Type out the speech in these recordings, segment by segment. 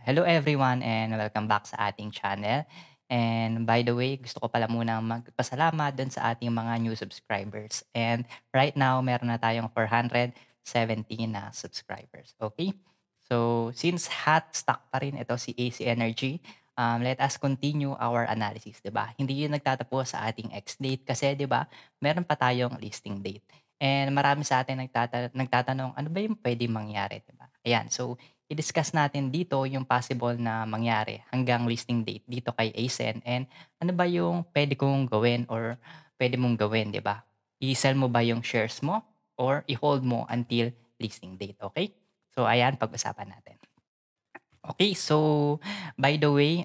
Hello everyone and welcome back sa ating channel. And by the way, gusto ko pala muna magpasalamat dun sa ating mga new subscribers. And right now, meron na tayong 417 na subscribers. Okay? So, since hot stock pa rin ito si AC Energy, let us continue our analysis, 'di ba? Hindi 'yun nagtatapos sa ating X date kasi 'di ba, meron pa tayong listing date. And marami sa atin nagtatanong, ano ba yung pwede mangyari, 'di ba? Ayan, so i-discuss natin dito yung possible na mangyari hanggang listing date dito kay ASEN and ano ba yung pwede kong gawin or pwede mong gawin, 'di ba? I-sell mo ba yung shares mo or i-hold mo until listing date, okay? So ayan, pag-usapan natin. Okay, so by the way,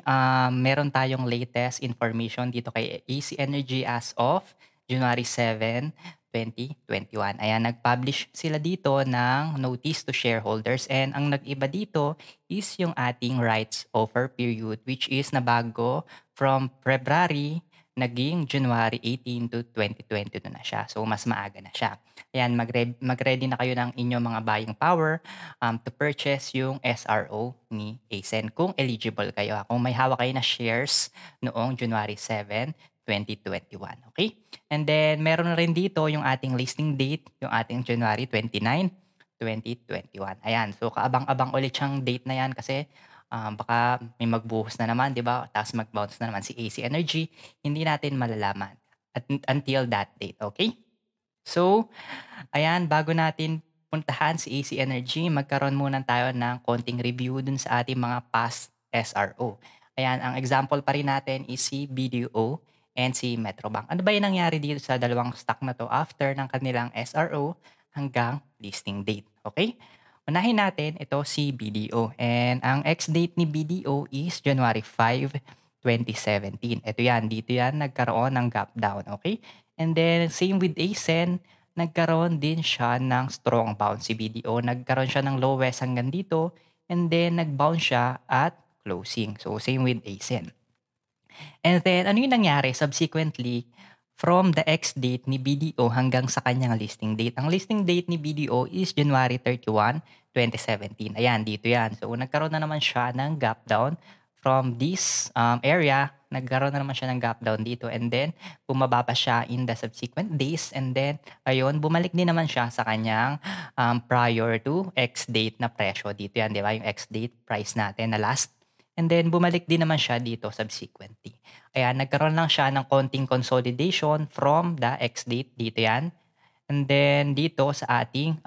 meron tayong latest information dito kay AC Energy as of January 7, 2021. Ayan, nag-publish sila dito ng notice to shareholders and ang nag-iba dito is yung ating rights offer period which is nabago from February naging January 18 to 2022 na siya. So mas maaga na siya. Ayan, mag-ready na kayo ng inyong mga buying power to purchase yung SRO ni ASEN kung eligible kayo, kung may hawak kayo na shares noong January 7, 2021. Okay? And then meron na rin dito yung ating listing date, yung ating January 29, 2021. Ayan, so kaabang-abang ulit siyang date na yan kasi baka may magbuhos na naman, 'di ba? Tapos mag-bounce na naman si AC Energy, hindi natin malalaman until that date, okay? So, ayan, bago natin puntahan si AC Energy, magkaroon muna tayo ng konting review dun sa ating mga past SRO. Ayan, ang example pa rin natin is si BDO and si Metrobank. Ano ba yung nangyari dito sa dalawang stock na to after ng kanilang SRO hanggang listing date? Okay? Unahin natin ito si BDO. And ang ex-date ni BDO is January 5, 2017. Ito yan, dito yan nagkaroon ng gap down. Okay? And then same with ASEN, nagkaroon din siya ng strong bounce si BDO. Nagkaroon siya ng lowest hanggang dito and then nag-bounce siya at closing. So same with ASEN. And then ano yung nangyari subsequently from the ex date ni BDO hanggang sa kanyang listing date. Ang listing date ni BDO is January 31, 2017. Ayan, dito yan. So nagkaroon na naman siya ng gap down from this area. Nagkaroon na naman siya ng gap down dito and then bumaba pa siya in the subsequent days and then ayun, bumalik din naman siya sa kanyang prior to ex date na presyo. Dito yan, di ba? Yung ex date price natin na last. And then bumalik din naman siya dito subsequently. Ayan, nagkaroon lang siya ng konting consolidation from the ex date. Dito yan. And then dito sa ating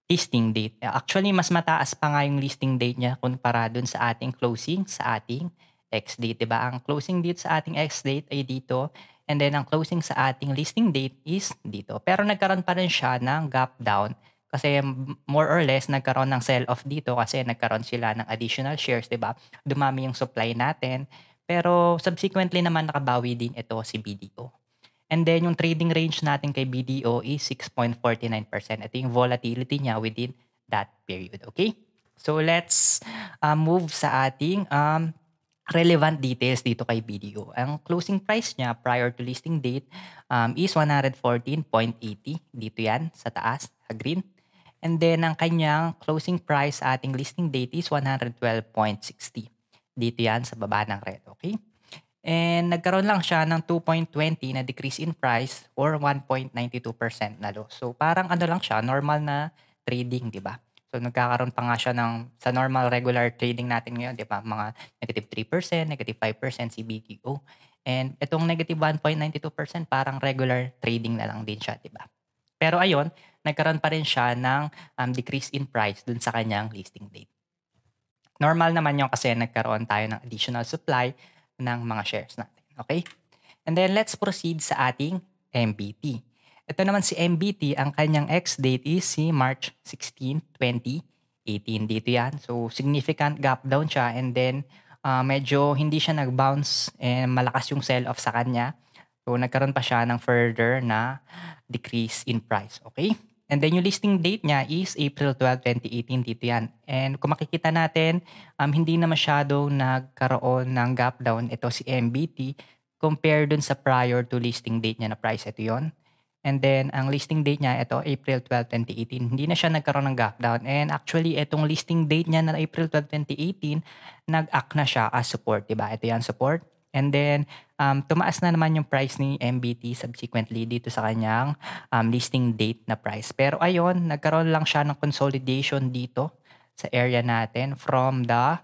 listing date. Actually, mas mataas pa nga yung listing date niya kumpara dun sa ating closing sa ating ex date. Diba? Ang closing date sa ating ex date ay dito. And then ang closing sa ating listing date is dito. Pero nagkaroon pa rin siya ng gap down kasi more or less nagkaroon ng sell-off dito kasi nagkaroon sila ng additional shares, 'di ba? Dumami yung supply natin. Pero subsequently naman nakabawi din ito si BDO. And then yung trading range natin kay BDO is 6.49%. Ito yung volatility niya within that period, okay? So let's move sa ating relevant details dito kay BDO. Ang closing price niya prior to listing date is 114.80. Dito yan sa taas, sa green. And then ang kanyang closing price sa ating listing date is 112.60. Dito yan sa baba ng red, okay? And nagkaroon lang siya ng 2.20 na decrease in price or 1.92% na loss. So parang ano lang siya, normal na trading, 'di ba? So nagkakaroon pa nga siya ng sa normal regular trading natin ngayon, 'di ba? Mga -3%, -5% si BDO. And itong -1.92% parang regular trading na lang din siya, 'di ba? Pero ayun, nagkaroon pa rin siya ng decrease in price dun sa kanyang listing date. Normal naman yung kasi nagkaroon tayo ng additional supply ng mga shares natin. Okay? And then let's proceed sa ating MBT. Ito naman si MBT, ang kanyang ex-date is si March 16, 2018. Dito yan. So significant gap down siya and then medyo hindi siya nag-bounce and malakas yung sell-off sa kanya. So nagkaroon pa siya ng further na decrease in price. Okay? And then yung listing date niya is April 12, 2018. Dito yan. And kung makikita natin, hindi na masyadong nagkaroon ng gap down ito si MBT compare dun sa prior to listing date niya na price. Ito yon. And then ang listing date niya ito April 12, 2018. Hindi na siya nagkaroon ng gap down and actually itong listing date niya na April 12, 2018 nag-act na siya as support, 'di ba? Ito 'yan support. And then tumaas na naman yung price ni MBT subsequently dito sa kanyang listing date na price. Pero ayun, nagkaroon lang siya ng consolidation dito sa area natin from the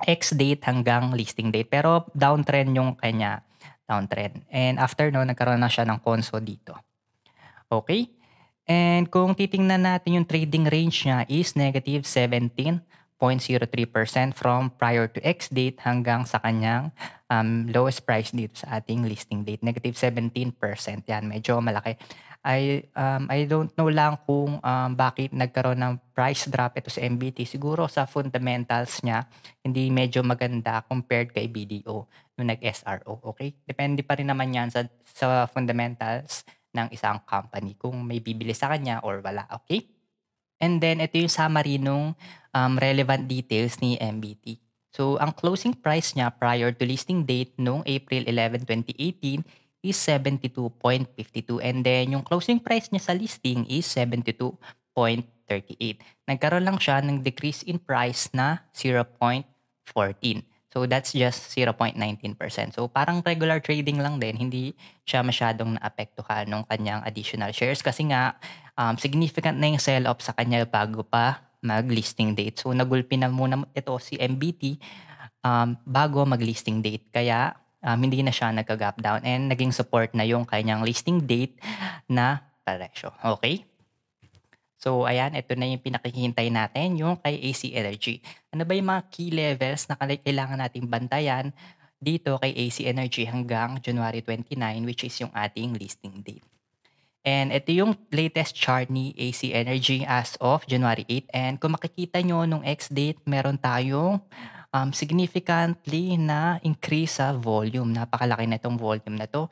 X date hanggang listing date. Pero downtrend yung kanya, downtrend. And after no, nagkaroon na siya ng conso dito. Okay? And kung titingnan natin yung trading range niya is negative 17.03% from prior to X date hanggang sa kanyang lowest price dito sa ating listing date. Negative 17%. Yan, medyo malaki. I don't know lang kung bakit nagkaroon ng price drop ito sa MBT. Siguro sa fundamentals niya, hindi medyo maganda compared kay BDO nung nag-SRO. Okay? Depende pa rin naman yan sa fundamentals ng isang company kung may bibili sa kanya or wala. Okay? And then ito yung summary nung relevant details ni MBT. So ang closing price niya prior to listing date nung April 11, 2018 is 72.52 and then yung closing price niya sa listing is 72.38. Nagkaroon lang siya ng decrease in price na 0.14. So that's just 0.19%. So parang regular trading lang din, hindi siya masyadong naapektuhan ng kanyang additional shares kasi nga significant na yung sell-off sa kanya bago pa mag-listing date. So nagulpi na muna ito si MBT bago mag-listing date. Kaya hindi na siya nagka-gap down and naging support na yung kanyang listing date na presyo. Okay? So ayan, ito na yung pinakihintay natin, yung kay AC Energy. Ano ba yung mga key levels na kailangan nating bantayan dito kay AC Energy hanggang January 29 which is yung ating listing date. And ito yung latest chart ni AC Energy as of January 8. And kung makikita nyo nung X date, meron tayong significantly na increase sa volume. Napakalaki na itong volume na to.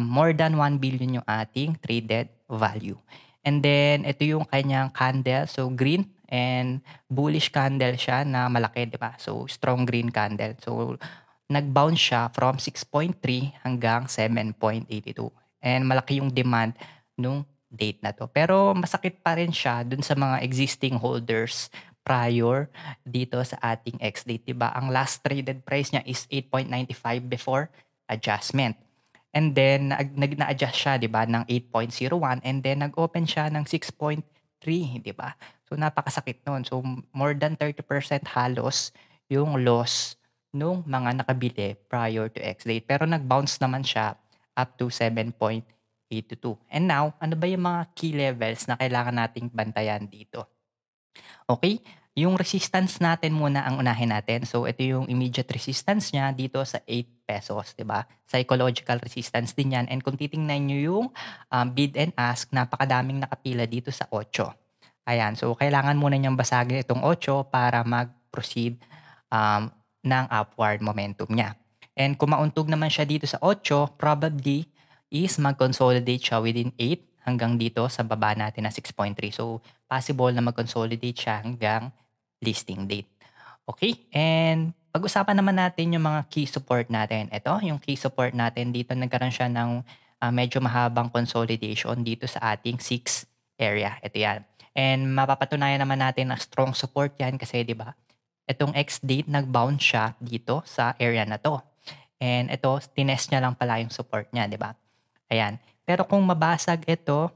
More than 1 billion yung ating traded value. And then ito yung kanyang candle. So green and bullish candle siya na malaki, di ba? So strong green candle. So nag-bounce siya from 6.3 hanggang 7.82. And malaki yung demand nung date na to. Pero masakit pa rin siya dun sa mga existing holders prior dito sa ating X date, 'di ba? Ang last traded price niya is 8.95 before adjustment. And then na-adjust siya, 'di ba, ng 8.01 and then nag-open siya ng 6.3, 'di ba? So napakasakit noon. So more than 30% halos yung loss nung mga nakabili prior to X date. Pero nag-bounce naman siya up to 7.82. And now, ano ba yung mga key levels na kailangan nating bantayan dito? Okay, yung resistance natin muna ang unahin natin. So ito yung immediate resistance niya dito sa 8 pesos, 'di ba? Psychological resistance din 'yan. And kung titingnan niyo yung bid and ask, napakadaming nakapila dito sa 8. Ayan, so kailangan muna niyang basagin itong 8 para mag-proceed ng upward momentum niya. And kung mauntog naman siya dito sa 8, probably is mag-consolidate siya within 8 hanggang dito sa baba natin na 6.3. So possible na mag-consolidate siya hanggang listing date. Okay? And pag-usapan naman natin yung mga key support natin. Ito, yung key support natin dito nagkaroon siya ng medyo mahabang consolidation dito sa ating 6 area. Ito yan. And mapapatunayan naman natin na strong support yan kasi 'di ba? Itong X date nag-bounce siya dito sa area na to. And ito, tinest niya lang pala yung support niya, 'di ba? Ayan. Pero kung mabasag ito,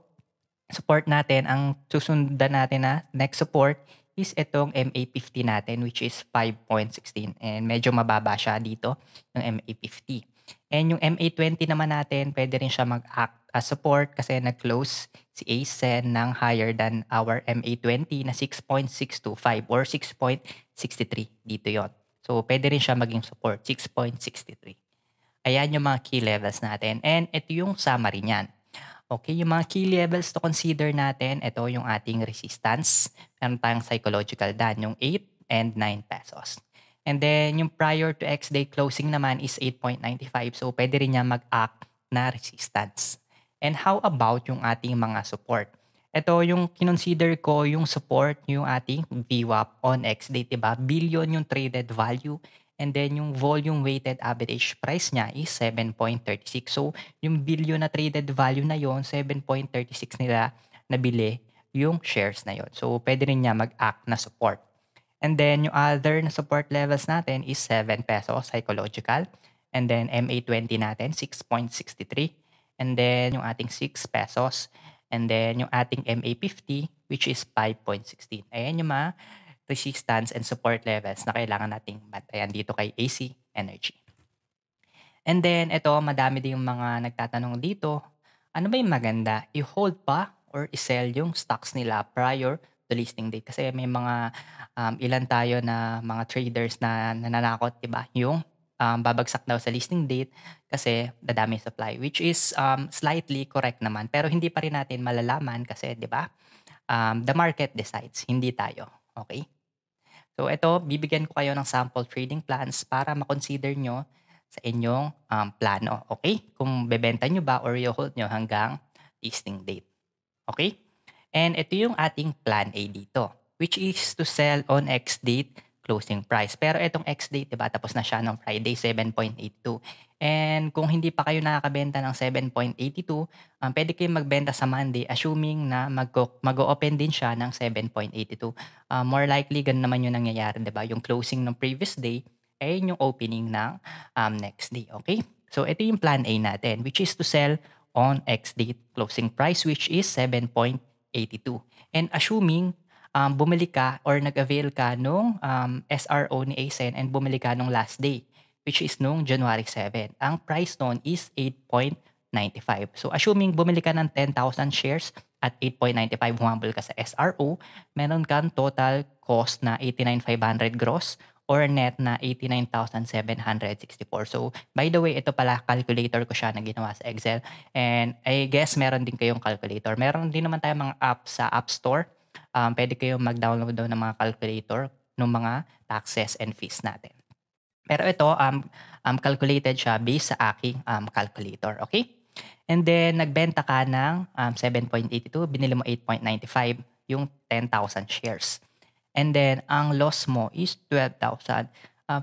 support natin, ang susundan natin na next support is itong MA50 natin which is 5.16 and medyo mababa siya dito yung MA50. And yung MA20 naman natin, pwede rin siya mag-act as support kasi nag-close si ASEN ng higher than our MA20 na 6.625 or 6.63 dito yon. So, pwede rin siya maging support, 6.63. Ayan yung mga key levels natin. And ito yung summary niyan. Okay, yung mga key levels to consider natin, ito yung ating resistance. Meron tayong psychological dan, yung 8 and 9 pesos. And then yung prior to X day closing naman is 8.95. So pwede rin niya mag-act na resistance. And how about yung ating mga support? Ito yung kinonsider ko yung support yung ating VWAP on X day, diba? Billion yung traded value and then yung volume weighted average price niya is 7.36. So, yung billion na traded value na yon 7.36 nila nabili yung shares na yon. So, pwede rin niya mag-act na support. And then yung other na support levels natin is 7 pesos psychological. And then MA20 natin 6.63. And then yung ating 6 pesos. And then yung ating MA50 which is 5.16. Ayan yung mga resistance and support levels na kailangan nating bantayan dito kay AC Energy. And then ito, madami din yung mga nagtatanong dito, ano ba yung maganda? I-hold pa or i-sell yung stocks nila prior to listing date? Kasi may mga ilan tayo na mga traders na nananakot, 'di ba? Yung babagsak daw sa listing date kasi dadami yung supply, which is slightly correct naman. Pero hindi pa rin natin malalaman kasi, 'di ba? The market decides, hindi tayo. Okay? So ito, bibigyan ko kayo ng sample trading plans para ma-consider nyo sa inyong plano. Okay? Kung bebenta nyo ba or i-hold nyo hanggang listing date. Okay? And ito yung ating plan A dito, which is to sell on X date closing price. Pero itong X date, diba, tapos na siya ng Friday, 7.82. And kung hindi pa kayo nakakabenta ng 7.82, pwede kayong magbenta sa Monday assuming na mag-open din siya ng 7.82. More likely, ganun naman yung nangyayari, diba? Yung closing ng previous day ay yung opening ng next day. Okay? So ito yung plan A natin, which is to sell on X date closing price, which is 7.82. And assuming bumili ka or nag-avail ka nung SRO ni ASEN and bumili ka nung last day, which is nung January 7. Ang price noon is 8.95. So assuming bumili ka ng 10,000 shares at 8.95 humabol ka sa SRO, meron kang total cost na 89,500 gross or net na 89,764. So, by the way, ito pala, calculator ko siya na ginawa sa Excel. And I guess meron din kayong calculator. Meron din naman tayong mga app sa App Store. Pwede kayong mag-download daw ng mga calculator ng mga taxes and fees natin. Pero ito, calculated siya based sa aking calculator. Okay? And then, nagbenta ka ng 7.82, binili mo 8.95, yung 10,000 shares. And then, ang loss mo is 12,000.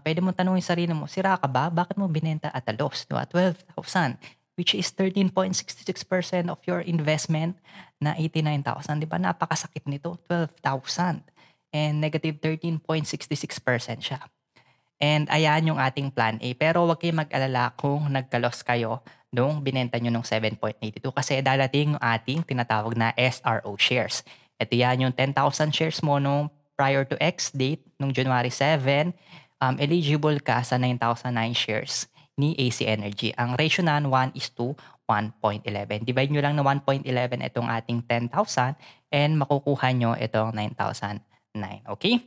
Pwede mo tanungin sarili mo, sira ka ba? Bakit mo binenta at a loss? Diba? 12,000, which is 13.66% of your investment na 89,000. Diba? Napakasakit nito, 12,000. And negative 13.66% siya. And ayan yung ating plan A. Pero huwag kayong mag-alala kung nagka-loss kayo nung binenta nyo nung 7.82 kasi dadating yung ating tinatawag na SRO shares. Ito yan yung 10,000 shares mo nung prior to X date nung January 7, eligible ka sa 9,009 shares ni AC Energy. Ang ratio na 1 is to 1.11. Divide nyo lang na 1.11 itong ating 10,000 and makukuha nyo itong 9,009. Okay?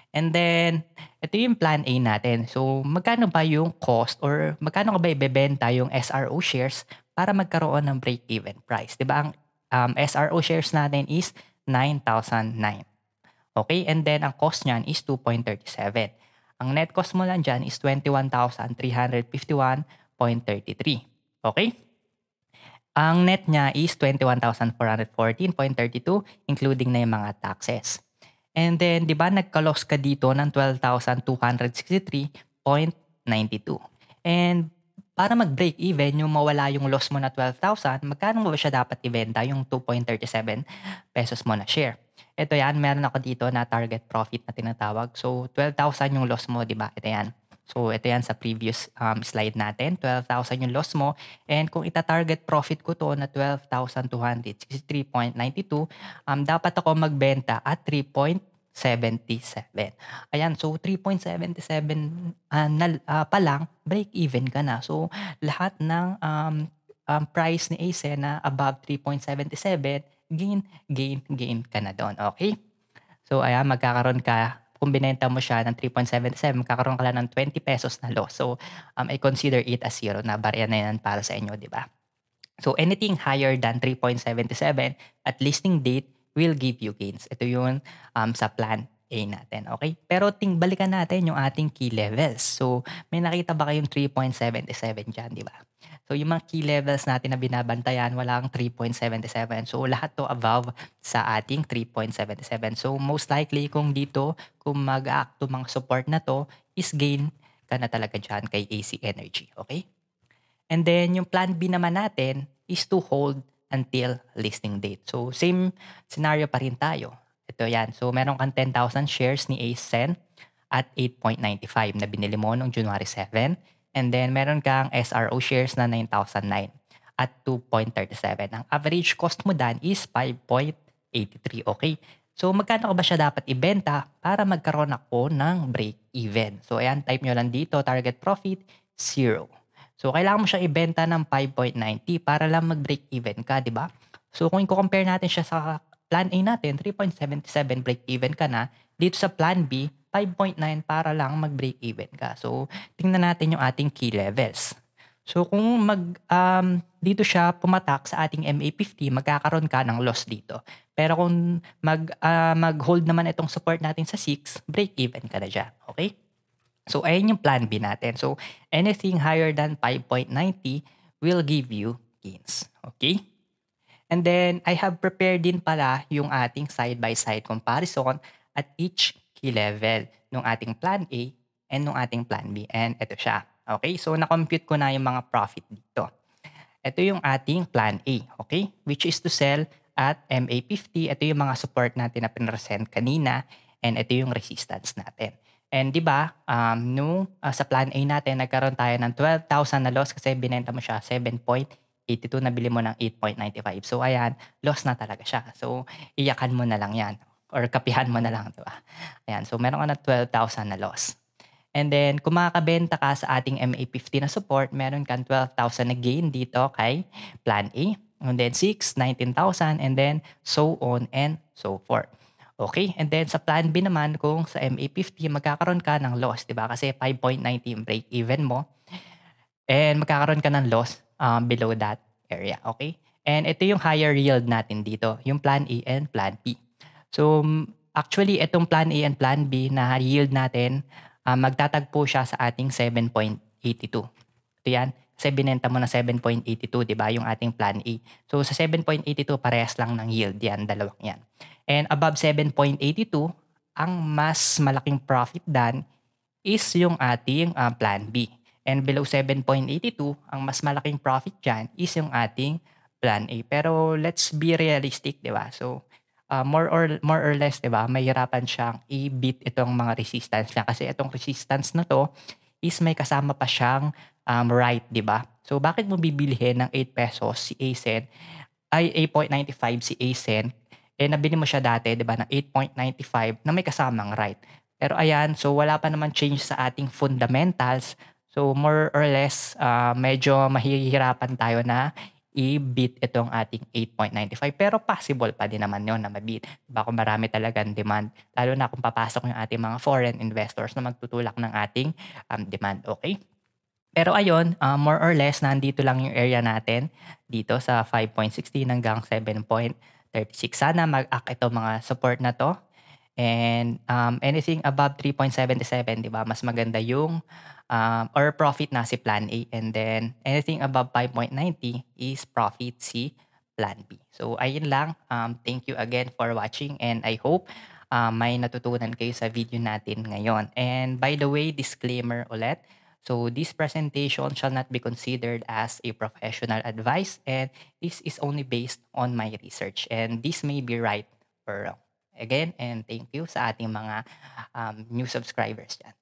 And then, ito yung plan A natin. So, magkano ba yung cost or magkano ka ba ibebenta yung SRO shares para magkaroon ng break-even price? Diba ang SRO shares natin is 9,009. Okay? And then, ang cost niyan is 2.37. Ang net cost mo lang dyan is 21,351.33. Okay? Ang net niya is 21,414.32 including na yung mga taxes. And then, di ba nagka-loss ka dito ng 12,263.92. And para mag-break even, yung mawala yung loss mo na 12,000, magkano mo ba siya dapat ibenta yung 2.37 pesos mo na share? Ito yan, meron ako dito na target profit na tinatawag. So, 12,000 yung loss mo, di ba? Ito yan. So, ito yan sa previous slide natin. 12,000 yung loss mo. And kung ita-target profit ko to na 12,263.92, dapat ako magbenta at 3.77. Ayan, so 3.77 pa lang, break even ka na. So, lahat ng price ni ACE na above 3.77, gain ka na doon. Okay? So, ayan, magkakaroon ka, kung binenta mo siya ng 3.77, magkakaroon ka lang ng 20 pesos na loss. So, I consider it as zero na barya na yan para sa inyo, di ba? So, anything higher than 3.77 at listing date will give you gains. Ito yun sa plan A natin, okay? Pero balikan natin yung ating key levels. So, may nakita ba kayong 3.77 dyan, di ba? So, yung mga key levels natin na binabantayan, walang 3.77. So, lahat to above sa ating 3.77. So, most likely kung dito, kung mag-act to mga support na to, is gain ka na talaga diyan kay AC Energy, okay? And then yung plan B naman natin is to hold until listing date. So same scenario pa rin tayo. Ito yan. So meron kang 10,000 shares ni ACEN at 8.95 na binili mo noong January 7. And then meron kang SRO shares na 9,009 at 2.37. Ang average cost mo dan is 5.83. Okay? So magkano ko ba siya dapat ibenta para magkaroon ako ng break even? So ayan, type nyo lang dito, target profit, 0. So, kailangan mo siyang ibenta ng 5.90 para lang mag-break even ka, 'di ba? So, kung i-compare natin siya sa plan A natin, 3.77 break even ka na. Dito sa plan B, 5.9 para lang mag-break even ka. So, tingnan natin yung ating key levels. So, kung dito siya pumatak sa ating MA50, magkakaroon ka ng loss dito. Pero kung mag-hold naman itong support natin sa 6, break even ka na diyan, okay? So, ayan yung plan B natin. So, anything higher than 5.90 will give you gains. Okay? And then, I have prepared din pala yung ating side-by-side comparison at each key level ng ating plan A and ng ating plan B. And ito siya. Okay? So, na-compute ko na yung mga profit dito. Ito yung ating plan A. Okay? Which is to sell at MA50. Ito yung mga support natin na pinresent kanina. And ito yung resistance natin. And 'di ba, sa plan A natin nagkaroon tayo ng 12,000 na loss kasi binenta mo siya 7.82, nabili mo ng 8.95. So ayan, loss na talaga siya. So iyakan mo na lang 'yan or kapihan mo na lang, 'di ba? Ayan, so meron ka ng 12,000 na loss. And then kung makakabenta ka sa ating MA50 na support, meron kang 12,000 na gain dito kay plan A. And then 6, 19,000 and then so on and so forth. Okay, and then sa plan B naman kung sa MA50 magkakaroon ka ng loss, 'di ba? Kasi 5.90 yung break even mo and magkakaroon ka ng loss, below that area, okay? And ito yung higher yield natin dito, yung plan A and plan B. So, actually itong plan A and plan B na yield natin, magtatagpo siya sa ating 7.82. Ito yan, kasi binenta mo ng 7.82, 'di ba, yung ating plan A. So sa 7.82 parehas lang ng yield yan, dalawang yan. And above 7.82, ang mas malaking profit dan is yung ating plan B. And below 7.82, ang mas malaking profit dyan is yung ating plan A. Pero let's be realistic, di ba? So, more or less, di ba, mahirapan siyang i-beat itong mga resistance niya. Kasi itong resistance na to is may kasama pa siyang right, di ba? So, bakit mo bibilihin ng 8 pesos si ACEN, ay 8.95 si ACEN, eh nabili mo siya dati, di ba, ng 8.95 na may kasamang right. Pero ayan, so wala pa naman change sa ating fundamentals. So more or less, medyo mahihirapan tayo na i-beat itong ating 8.95. Pero possible pa din naman yon na ma-beat. Diba kung marami talagang demand. Lalo na kung papasok yung ating mga foreign investors na magtutulak ng ating demand. Okay? Pero ayun, more or less nandito lang yung area natin dito sa 5.16 hanggang 7.36. Sana mag-act ito mga support na 'to and, anything above 3.77, 'di ba, mas maganda yung, or profit na si plan A and then anything above 5.90 is profit si plan B. So ayun lang, thank you again for watching and I hope, may natutunan kayo sa video natin ngayon. And by the way, disclaimer ulit, so this presentation shall not be considered as a professional advice and this is only based on my research and this may be right or wrong. Again, and thank you sa ating mga new subscribers dyan.